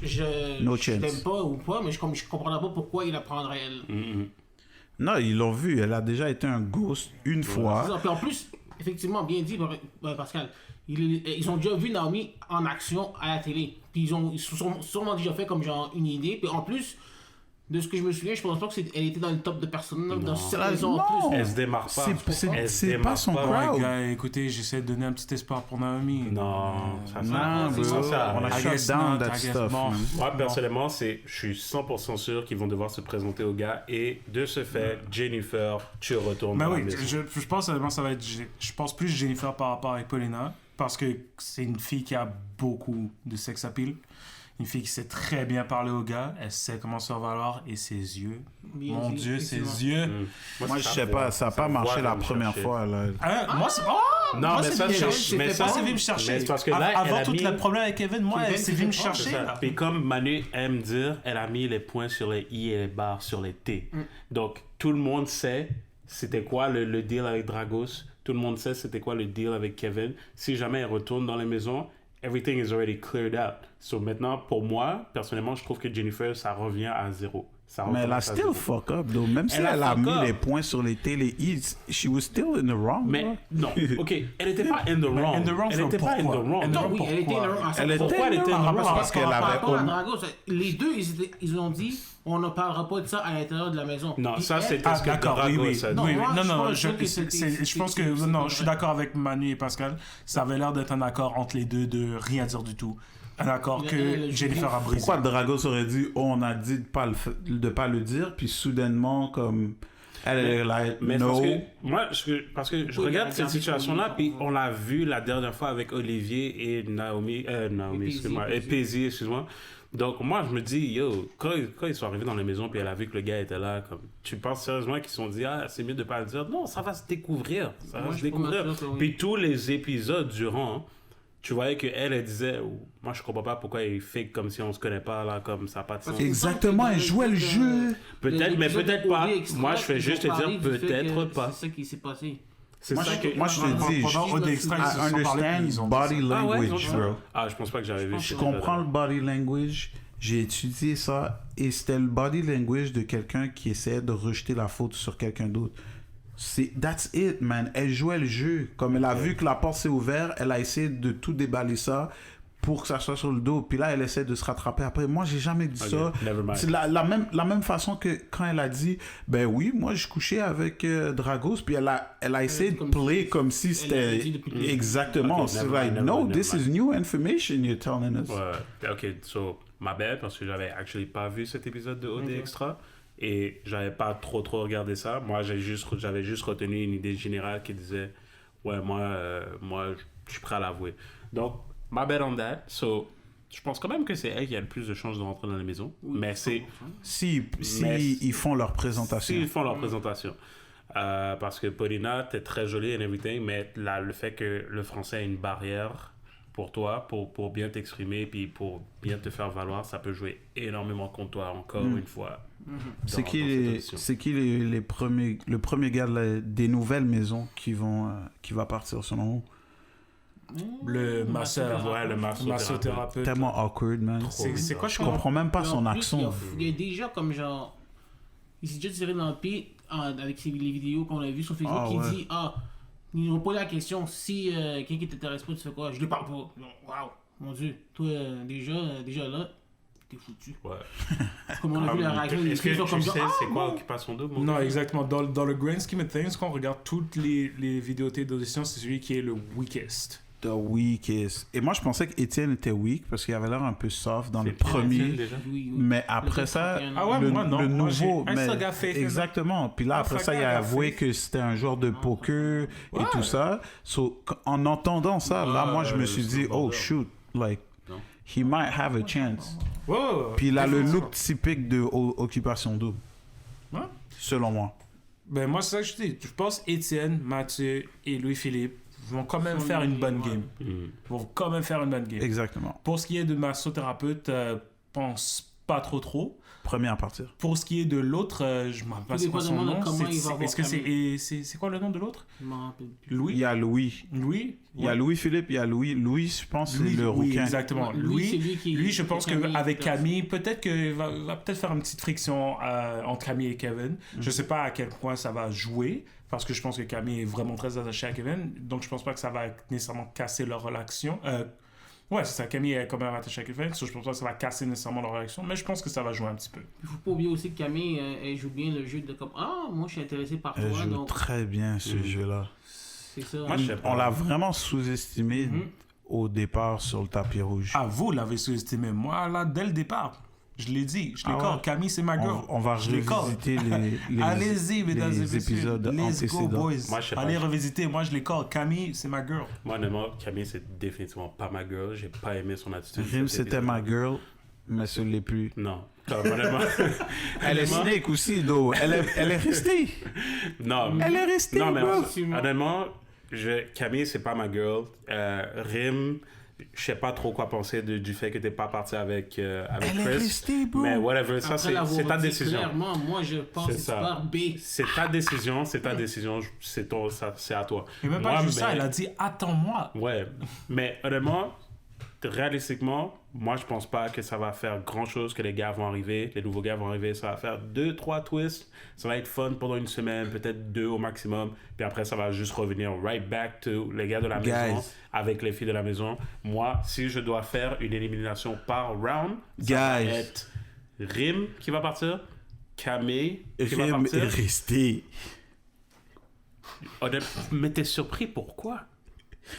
je t'aime pas ou pas, mais je comprendrais pas pourquoi il la prendrait elle. Non, ils l'ont vu, elle a déjà été un ghost une fois. Puis en plus, effectivement, bien dit Pascal, ils ont déjà vu Naomi en action à la télé. Puis ils se sont sûrement déjà fait comme genre une idée. Puis en plus, de ce que je me souviens, je pense pas qu'elle était dans le top de personnes dans cette raison en plus. Elle se démarque pas. C'est pas son crowd. Gars, écoutez, j'essaie de donner un petit espoir pour Naomi. Non, on a shut down that stuff. Moi, personnellement, je suis 100% sûr qu'ils vont devoir se présenter au gars et de ce fait, Jennifer, tu retournes dans la maison. Je pense que ça va être... Je pense plus Jennifer par rapport à Paulina parce que c'est une fille qui a beaucoup de sex appeal. Une fille qui sait très bien parler aux gars, elle sait comment se faire valoir et ses yeux. Mon Dieu, ses yeux. Moi, je sais pas, ça n'a pas marché la première fois. Là. Moi, c'est. Non, mais ça, c'est venu me chercher. Mais parce que là, avant tout le problème avec Kevin, moi, elle s'est venue me chercher. Puis comme Manu aime dire, elle a mis les points sur les i et les barres sur les t. Donc, tout le monde sait c'était quoi le deal avec Dragos. Tout le monde sait c'était quoi le deal avec Kevin. Si jamais elle retourne dans les maisons, everything is already cleared out. So maintenant, pour moi, personnellement, je trouve que Jennifer, ça revient à 0. Mais elle a still fuck up, though. Même si elle a mis les points sur les télé, she was still in the wrong. Mais non, ok, elle n'était pas in the wrong. Elle n'était pas in the wrong. Non, oui, elle était in the wrong. Elle était in the wrong parce qu'elle avait... Dragos, les deux, ils ont dit, on ne parlera pas de ça à l'intérieur de la maison. Non, ça c'était ce que Dragos a dit. Non, je pense que... Non, je suis d'accord avec Manu et Pascal. Ça avait l'air d'être un accord entre les deux de rien dire du tout. Un accord que Jennifer a brisé. Pourquoi Dragos aurait dit on a dit de pas le dire, puis soudainement, comme elle est là, no. Parce que je regarde cette situation-là, puis on l'a vu la dernière fois avec Olivier et Naomi, excuse-moi, et Paisy, excuse-moi. Donc moi, je me dis, yo, quand ils sont arrivés dans la maison, puis elle a vu que le gars était là, comme, tu penses sérieusement qu'ils se sont dit, ah, c'est mieux de pas le dire. Non, ça va se découvrir. Puis tous les épisodes durant, tu voyais qu'elle disait, moi je comprends pas pourquoi il fait comme si on se connaît pas là, comme ça n'a pas de sens. Exactement, elle jouait le jeu. Peut-être, mais peut-être pas. Moi je fais juste te dire peut-être pas. C'est ça qui s'est passé. C'est ça que moi je te dis, I understand body language, bro. Ah, je pense pas que j'avais vu. Je comprends le body language. J'ai étudié ça et c'était le body language de quelqu'un qui essayait de rejeter la faute sur quelqu'un d'autre. That's it, man. Elle jouait le jeu. Comme elle a vu que la porte s'est ouverte, elle a essayé de tout déballer ça pour que ça soit sur le dos. Puis là, elle essaie de se rattraper après. Moi, j'ai jamais dit ça. C'est la même façon que quand elle a dit, ben oui, moi, je couchais avec Dragos. Puis elle a essayé de play comme si c'était... Exactement. C'est like, no, this is new information you're telling us. Ouais. OK, so, ma bad, parce que j'avais actually pas vu cet épisode de OD Extra. Et j'avais pas trop regardé ça. Moi, j'avais juste retenu une idée générale qui disait, ouais, moi, je suis prêt à l'avouer. Donc, my bad on that. So, je pense quand même que c'est elle qui a le plus de chances de rentrer dans la maison. Oui, mais c'est... Si ils font leur présentation. S'ils font leur présentation. Parce que Paulina, t'es très jolie and everything, mais là, le fait que le français a une barrière pour toi, pour bien t'exprimer, puis pour bien te faire valoir, ça peut jouer énormément contre toi, encore une fois. C'est qui le premier gars des nouvelles maisons qui va partir selon vous? Le masseur, le massothérapeute. Tellement awkward, man. C'est quoi, je comprends même pas son accent. Il y a déjà comme genre, il s'est déjà tiré dans le pied avec les vidéos qu'on a vues sur Facebook qui dit ils ont posé la question, si quelqu'un qui t'intéresse pas, tu fais quoi? Je ne parle pas. Waouh, mon Dieu, toi déjà là, t'es foutu. Ouais. Comme on a vu la réaction des Est-ce que filles, ils sont tu comme sais genre, c'est quoi Occupation Double? Non, exactement. Dans le grand scheme of things, quand on regarde toutes les vidéos d'audition, c'est celui qui est le weakest. The weakest. Et moi, je pensais qu'Étienne était weak parce qu'il avait l'air un peu soft dans le C'est premier. déjà. Oui, oui. Mais après ça, Ah ouais, le, moi, non. le Moi, j'ai nouveau. un mais- seul gars fait. exactement. Puis là, Un après seul ça, il a gars avoué fait. que c'était un joueur de poker et Ouais. tout ça. So, en entendant ça, là, moi, je me suis dit, c'est oh bon. shoot, like, Non. he might have a chance. Ouais. Puis il a le look typique de Occupation Double. Ouais. Selon moi. Ben moi, c'est ça que je dis. Je pense Étienne, Mathieu et Louis-Philippe vont quand même faire une bonne game. Vont quand même faire une bonne game. Exactement. Pour ce qui est de massothérapeute, pense pas trop. Premier à partir. Pour ce qui est de l'autre, je me rappelle pas c'est quoi son dépendamment de nom. comment il va voir Est-ce que Camille. c'est quoi le nom de l'autre? Je m'en rappelle plus. Louis? Il y a Louis. Louis? Il y a Louis-Philippe, il y a Louis. Louis, je pense, c'est le oui, rouquin. exactement. Louis, c'est Lui, lui qui- je pense qui Camille qu'avec place. Camille, peut-être qu'il va peut-être faire une petite friction entre Camille et Kevin. Je sais pas à quel point ça va jouer, parce que je pense que Camille est vraiment très attachée à Kevin, donc je pense pas que ça va nécessairement casser leur relation. Ouais, c'est ça. Camille est quand même attachée à Kevin, so je pense pas que ça va casser nécessairement leur relation, mais je pense que ça va jouer un petit peu. Il faut pas oublier aussi que Camille, elle joue bien le jeu de comme ah, moi je suis intéressé par toi, Elle joue donc très bien ce jeu-là. c'est ça. Moi, je sais pas. On l'a vraiment sous-estimé Mhm. au départ sur le tapis rouge. Ah, vous l'avez sous-estimé. Moi, là, dès le départ, je l'ai dit. Je Ah l'écorde. ouais? Camille, c'est ma girl. On va Je l'écorde. revisiter les Allez-y, mesdames et les messieurs. épisodes Let's go, antécédents. boys. Moi, je sais pas. Allez revisiter. Moi, je l'écorde. Camille, c'est ma girl. Moi, honnêtement, Camille, c'est définitivement pas ma girl. J'ai pas aimé son attitude. Rim, cet c'était épisode. ma girl, mais ce l'est plus. Non. Comme, honnêtement. Elle est honnêtement, snake aussi, though. Elle est restée. Non. Elle est restée, Non, mais bro. honnêtement, Camille, c'est pas ma girl. Rim, je sais pas trop quoi penser du fait que t'es pas parti avec Elle est Chris. restée, bro. Mais whatever, ça, Après c'est l'avoir ta dit décision. Clairement, moi je pense C'est que c'est ça. par B. C'est ta décision, c'est ta décision, c'est à toi. Et même pas Moi, juste ça, mais- elle a dit attends-moi. Ouais, mais honnêtement, réalistiquement, moi je pense pas que ça va faire grand chose, que les gars vont arriver, les nouveaux gars vont arriver, ça va faire 2-3 twists, ça va être fun pendant une semaine, peut-être 2 au maximum, puis après ça va juste revenir right back to les gars de la maison avec les filles de la maison. Moi, si je dois faire une élimination par round, ça va Guys. être Rim qui va partir, Camille qui va Rim est partir. restée. Honnêtement, mais t'es surpris pourquoi?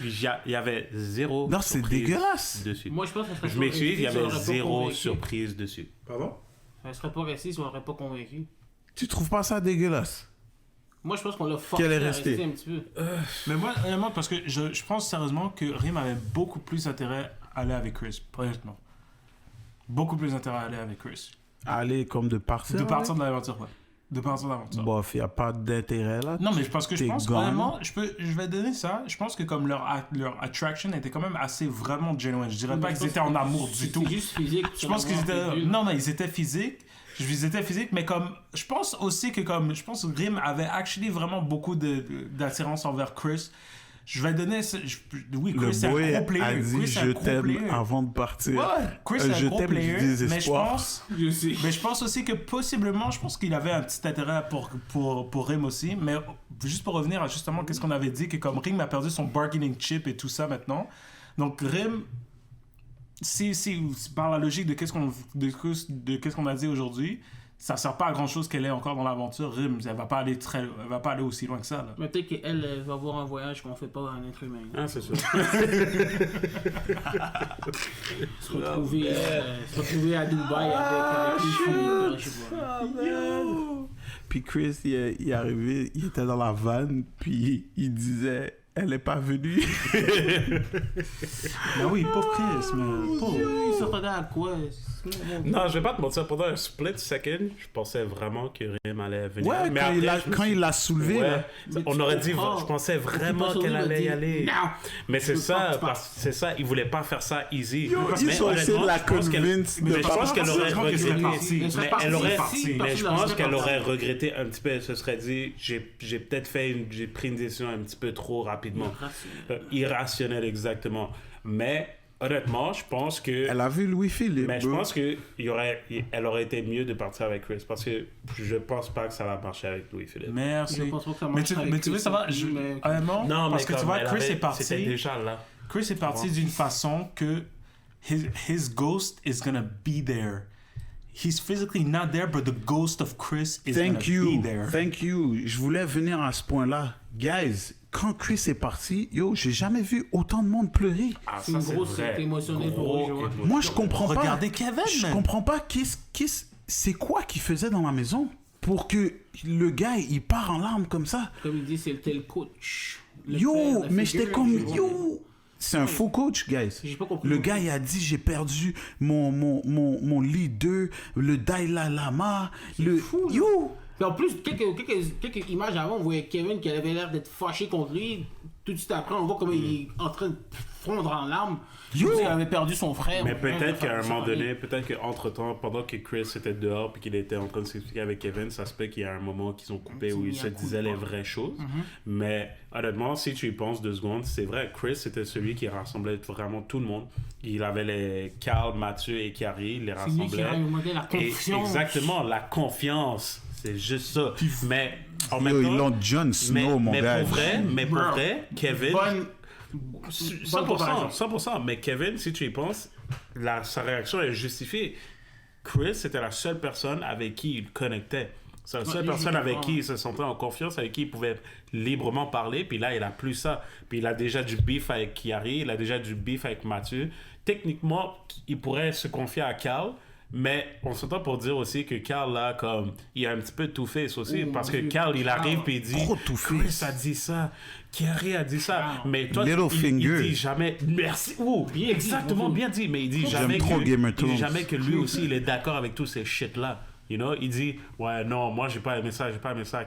Il y avait zéro Non, c'est surprise dégueulasse. dessus. Moi je pense que ça serait Je pas m'excuse, il y resté si on avait aurait pas zéro convaincu. surprise dessus. Pardon? Ça serait pas resté si on n'aurait pas convaincu. Tu trouves pas ça dégueulasse? Moi je pense qu'on l'a forcé Qu'elle est à restée. rester un petit peu. Mais moi, honnêtement, parce que je pense sérieusement que Rim avait beaucoup plus intérêt à aller avec Chris, honnêtement. Beaucoup plus intérêt à aller avec Chris. Aller comme de partir. De partir de l'aventure, ouais. De partir de l'aventure. Bof, il n'y a pas d'intérêt là. Non, mais parce que je T'es pense, gone. vraiment, je vais donner ça. Je pense que comme leur attraction était quand même assez vraiment genuine. Je dirais pas qu'ils étaient en amour du tout. C'est juste physique. Je pense qu'ils étaient. Non, mais ils étaient physiques. Ils étaient physiques, mais comme. Je pense aussi que comme. Je pense que Rim avait actually vraiment beaucoup d'attirance envers Chris. Je vais donner. Oui, Chris c'est Le un boy gros player. a dit Chris, c'est un je gros t'aime player. avant de partir. Ouais, Chris c'est Je un gros t'aime du player. Mais je désespoir. pense. Je sais. Mais je pense aussi que possiblement, je pense qu'il avait un petit intérêt pour Rim aussi. Mais juste pour revenir à justement qu'est-ce qu'on avait dit, que comme Rim a perdu son bargaining chip et tout ça maintenant. Donc Rim, si par la logique de qu'est-ce qu'on a dit aujourd'hui, ça sert pas à grand chose qu'elle est encore dans l'aventure. Rim, elle va pas aller aussi loin que ça. Là. Mais peut-être qu'elle elle va voir un voyage qu'on fait pas à un être humain. Ah, c'est sûr. Se retrouver à Dubaï avec une fille, je sais pas. Puis Chris, il est arrivé, il était dans la vanne, puis il disait elle est pas venue. Ben oui, pauvre Chris, mais pauvre. Il s'attendait à quoi? Non, je vais pas te mentir, pendant un split second, je pensais vraiment que Rim allait venir. Ouais, mais quand, après, quand il l'a soulevé, ouais, là. on aurait dit, je pensais vraiment qu'elle allait y aller. Non! Mais c'est Je veux pas ça, que tu partes. c'est ça, il voulait pas faire ça easy. Ils Mais sont essayés de honnêtement, la je pense qu'elle- convince mais de je pas pense qu'elle partir. aurait Heureusement qu'elle serait regretté. partie. Elle serait Mais partie elle aurait, si mais je personne pense l'aurait qu'elle partie. aurait regretté un petit peu. Elle se serait dit, j'ai peut-être j'ai pris une décision un petit peu trop rapidement. Irrationnelle, exactement. Mais honnêtement, je pense que. Elle a vu Louis-Philippe. Mais je bro. pense qu'elle aurait été mieux de partir avec Chris parce que je pense pas que ça va marcher avec Louis-Philippe. Merci. Je pense pas que ça Mais marche tu avec vois, ça va. Chris, mais- Honnêtement, Non, parce mais que tu comme vois, elle Chris avait- est parti. C'était déjà là. Chris est parti d'une façon que his ghost is gonna be there. He's physically not there, but the ghost of Chris is gonna be there. Thank you. Je voulais venir à ce point-là. Guys, quand Chris est parti, j'ai jamais vu autant de monde pleurer. Ah, C'est une grosse émotionnelle pour eux, je vois. Moi, je comprends pas. Regardez Kevin, Je man. comprends pas c'est quoi qu'il faisait dans la maison pour que le gars, il part en larmes comme ça. Comme il dit, c'était le coach. Mais j'étais comme, c'est un faux coach, guys. J'ai pas compris. Le gars, il a dit, j'ai perdu mon leader, le Dalai Lama, fou, là. Puis en plus, quelques images avant, on voyait Kevin qui avait l'air d'être fâché contre lui. Tout de suite après, on voit comment il est en train de fondre en larmes. Il avait perdu son frère. Mais peut-être qu'à un moment donné, peut-être qu'entre-temps, pendant que Chris était dehors puis qu'il était en train de s'expliquer avec Kevin, ça se peut qu'il y a un moment qu'ils ont coupé où ils se disaient les vraies choses. Mais honnêtement, si tu y penses 2 secondes, c'est vrai, Chris était celui qui rassemblait vraiment tout le monde. Il avait les Carl, Mathieu et Carrie, il les rassemblait. C'est lui qui remontait la confiance. Exactement, la confiance. C'est juste ça. Mais en même temps... Ils l'ont Jon Snow, mon gars. Mais pour vrai, Kevin... 100%, 100%. 100%. Mais Kevin, si tu y penses, sa réaction est justifiée. Chris était la seule personne avec qui il connectait. C'est la seule personne avec qui il se sentait en confiance, avec qui il pouvait librement parler. Puis là, il a plus ça. Puis il a déjà du beef avec Kiari, il a déjà du beef avec Mathieu. Techniquement, il pourrait se confier à Carl. Mais on s'entend pour dire aussi que Carl, là, comme, il a un petit peu de two-face aussi. Parce que Carl, il arrive et il dit Chris a dit ça, Kiari a dit ça. Mais toi, il dit jamais merci. Bien exactement, bien dit. Mais il dit jamais que lui aussi, il est d'accord avec tous ces shit-là. You know? Il dit ouais, non, moi, j'ai pas aimé ça.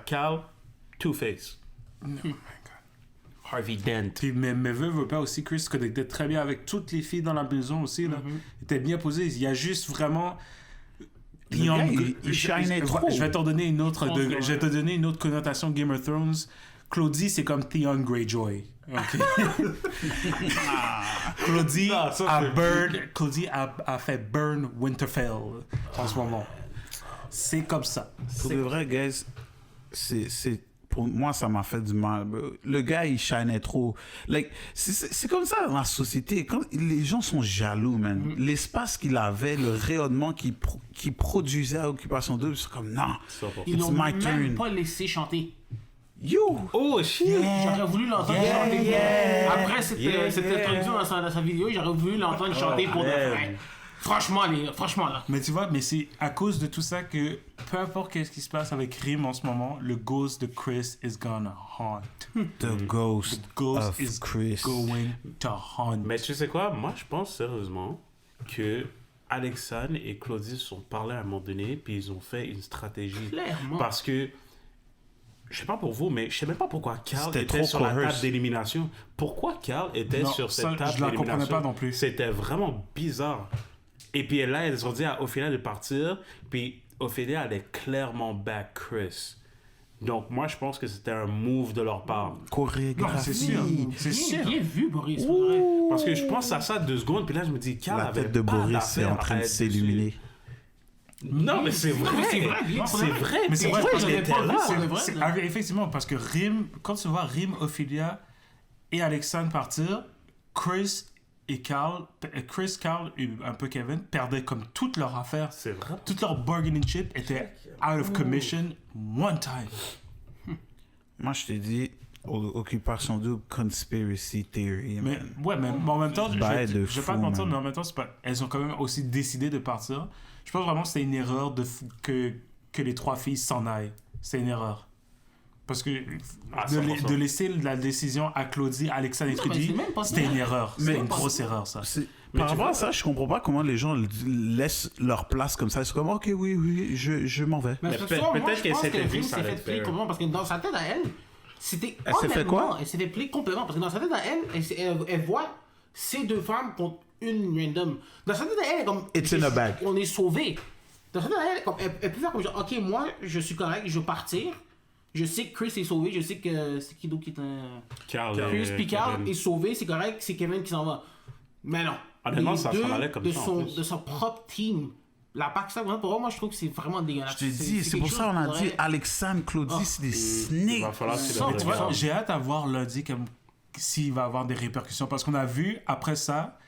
Carl, two-face. Oh my God. Harvey Dent. Puis, mais veut pas aussi, Chris connectait très bien avec toutes les filles dans la maison aussi. Là. Il était bien posé. Il y a juste vraiment... il shinait trop. Je vais te donner une autre, je vais te donner une autre connotation Game of Thrones. Claudie, c'est comme Theon Greyjoy. Okay. Claudie a fait burn Winterfell en ce moment. C'est comme ça. Pour de vrai, guys, c'est pour moi, ça m'a fait du mal. Le gars, il shinait trop. Like, c'est comme ça dans la société. Quand les gens sont jaloux, man. L'espace qu'il avait, le rayonnement qu'il produisait à Occupation Double, c'est comme, non, ils n'ont même turn. pas laissé chanter. Yo! Oh, shit! J'aurais voulu l'entendre chanter. Après cette introduction dans sa vidéo, j'aurais voulu l'entendre chanter pour de vrai. Franchement, là. Mais tu vois, mais c'est à cause de tout ça que peu importe qu'est-ce qui se passe avec Rim en ce moment, le ghost de Chris is gonna haunt. The ghost of is Chris. Going to haunt. Mais tu sais quoi? Moi, je pense sérieusement que Alexandre et Claudie se sont parlé à un moment donné, puis ils ont fait une stratégie. Clairement. Parce que, je sais pas pour vous, mais je sais même pas pourquoi Carl C'était était trop sur la coerce. table d'élimination. Pourquoi Carl était sur cette table d'élimination? Je la comprenais pas non plus. C'était vraiment bizarre. Et puis là, elles ont dit à Ophélia de partir, puis Ophélia allait clairement back Chris. Donc moi, je pense que c'était un move de leur part. Chorégraphie. C'est sûr. Bien vu, Boris. Parce que je pense à ça 2 secondes, puis là, je me dis, Carl La avait tête de pas Boris est en d'affaire train à de être s'illuminer. dessus. Non, mais c'est vrai. C'est vrai. C'est vrai. Mais c'est vrai, Pourquoi parce il que avait pas vu, c'est c'est vrai. effectivement, parce que Rim, quand tu vois Rim, Ophélia et Alexandre partir, Chris, Carl et un peu Kevin perdaient comme toutes leurs affaires. C'est vrai. Toute leur bargaining chip était out of commission one time. Moi, je t'ai dit, Occupation Double, conspiracy theory. Mais man. mais en même temps, je vais fou, pas te mentir, man. mais en même temps, elles ont quand même aussi décidé de partir. Je pense vraiment que c'était une erreur que les 3 filles s'en aillent. C'est une erreur. Parce que de laisser la décision à Claudie, Alexandre et Trudy, c'était une erreur. C'était une grosse erreur, ça. Par rapport à ça, je comprends pas comment les gens laissent leur place comme ça. C'est comme, ok, oui, je m'en vais. Mais peut-être qu'elle s'était dit ça allait être fair. complètement parce que dans sa tête à elle, c'était Elle s'est fait quoi? Elle s'est fait plier complètement parce que dans sa tête à elle voit ces 2 femmes contre une random. Dans sa tête à elle, elle est comme It's in a bag. On est sauvés. Dans sa tête à elle, comme, elle peut faire comme genre, ok, moi je suis correct, je vais partir. Je sais que Chris est sauvé, je sais que c'est qui d'autre qui est un. Chris Picard est sauvé, c'est correct, c'est Kevin qui s'en va. Mais non. Honnêtement, les ça deux s'en allait comme ça, en plus. de son propre team. La Pakistan, pour moi, je trouve que c'est vraiment dégueulasse. Je te dis, c'est pour ça qu'on a dit Alexandre, Claudie, c'est des snakes. Il va falloir que Mais tu vois, j'ai hâte à voir lundi s'il va avoir des répercussions. Parce qu'on a vu, après ça,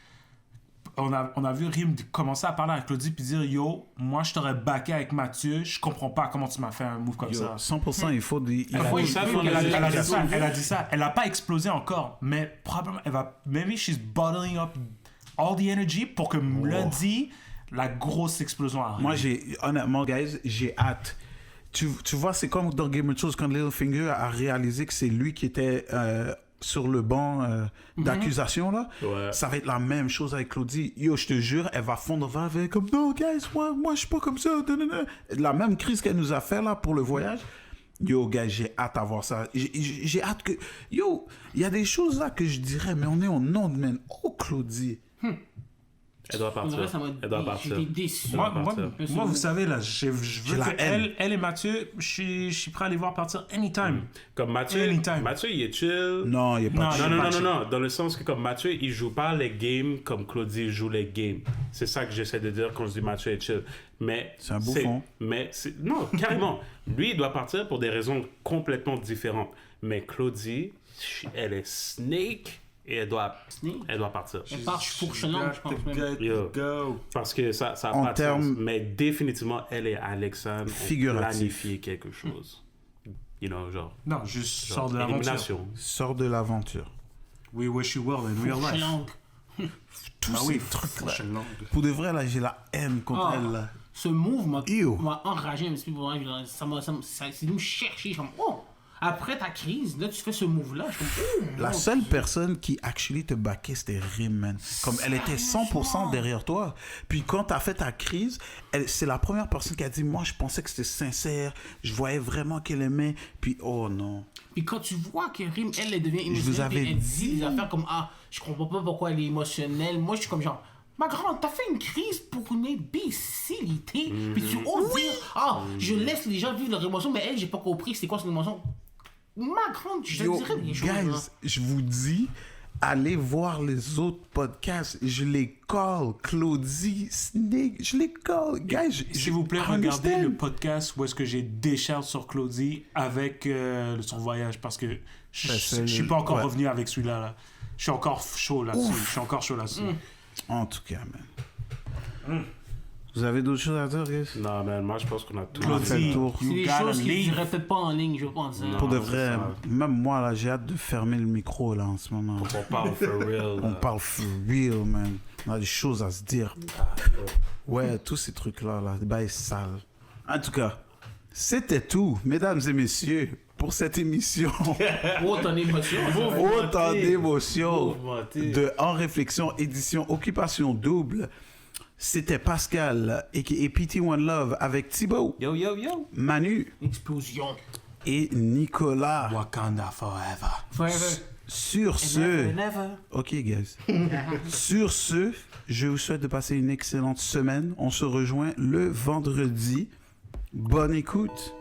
on a vu Rim commencer à parler avec Claudie puis dire yo, moi je t'aurais backé avec Mathieu, je comprends pas comment tu m'as fait un move comme ça. 100%, il faut des. Elle a dit ça. Elle a pas explosé encore, mais probablement elle va. Maybe she's bottling up all the energy pour que lundi la grosse explosion arrive. Moi, honnêtement, guys, j'ai hâte. Tu vois, c'est comme dans Game of Thrones quand Littlefinger a réalisé que c'est lui qui était sur le banc d'accusation, là. Ouais. Ça va être la même chose avec Claudie. Yo, je te jure, elle va fondre avec comme non, guys, moi, je suis pas comme ça. La même crise qu'elle nous a fait, là, pour le voyage. Yo, guys, j'ai hâte à voir ça. J'ai hâte que. Yo, il y a des choses là que je dirais, mais on est au nom de man. Oh, Claudie. Elle doit partir. Elle doit partir. J'étais déçu. Moi, vous savez, là, je veux que elle et Mathieu, je suis prêt à les voir partir anytime. Comme Mathieu, il est chill. Non, il est pas chill. Non. Dans le sens que comme Mathieu, il joue pas les games comme Claudie joue les games. C'est ça que j'essaie de dire quand je dis Mathieu est chill. Mais c'est un bouffon. Non, carrément. Lui, il doit partir pour des raisons complètement différentes. Mais Claudie, elle est snake. Et elle doit partir. Elle part fourchelante, je pense. Parce que ça a en pas de sens. Mais définitivement, elle et Alexandre ont planifié quelque chose. You know, genre... Non, juste sors de l'aventure. Sors de l'aventure. We wish you well in real life. Tous ces trucs-là. Pour de vrai, là, j'ai la haine contre elle, là. Ce move m'a enragé un petit peu. C'est de me chercher. Je suis comme, oh! Après ta crise, là, tu fais ce move-là. Je suis comme, la seule personne qui actually te backait, c'était Rim, man. Comme elle était 100% derrière toi. Puis quand t'as fait ta crise, c'est la première personne qui a dit, moi, je pensais que c'était sincère. Je voyais vraiment qu'elle aimait. Puis, oh non. Puis quand tu vois que Rim, elle devient émotionnelle, je vous avais elle dit dit des affaires comme, ah, je comprends pas pourquoi elle est émotionnelle. Moi, je suis comme genre, ma grande, t'as fait une crise pour une imbécilité. Puis tu oses dire, ah, je laisse les gens vivre leur émotion, mais elle, j'ai pas compris c'est quoi son émotion. Ma grande, je dirais des choses. Guys, je vous dis, allez voir les autres podcasts. Je les call. Claudie, Snake, je les call. Guys, s'il vous plaît, regardez le podcast où est-ce que j'ai décharge sur Claudie avec son voyage parce que je suis pas encore revenu avec celui-là. Là. Je suis encore chaud là-dessus. En tout cas, man. Vous avez d'autres choses à dire, guys? Non, man, moi je pense qu'on a tout fait le tour. C'est des choses qui ne se répètent pas en ligne, je pense. Pour de vrai, même moi, là, j'ai hâte de fermer le micro, là, en ce moment. On parle for real. On parle for real, man. On a des choses à se dire. Ouais, tous ces trucs-là, là, des bails sales. En tout cas, c'était tout, mesdames et messieurs, pour cette émission. Autant d'émotion. Autant d'émotion de En Réflexion, édition Occupation Double. C'était Pascal et PT1 Love avec Thibaut. Yo. Manu. Explosion. Et Nicolas. Wakanda forever. Sur ce. Ok, guys. Sur ce, je vous souhaite de passer une excellente semaine. On se rejoint le vendredi. Bonne écoute.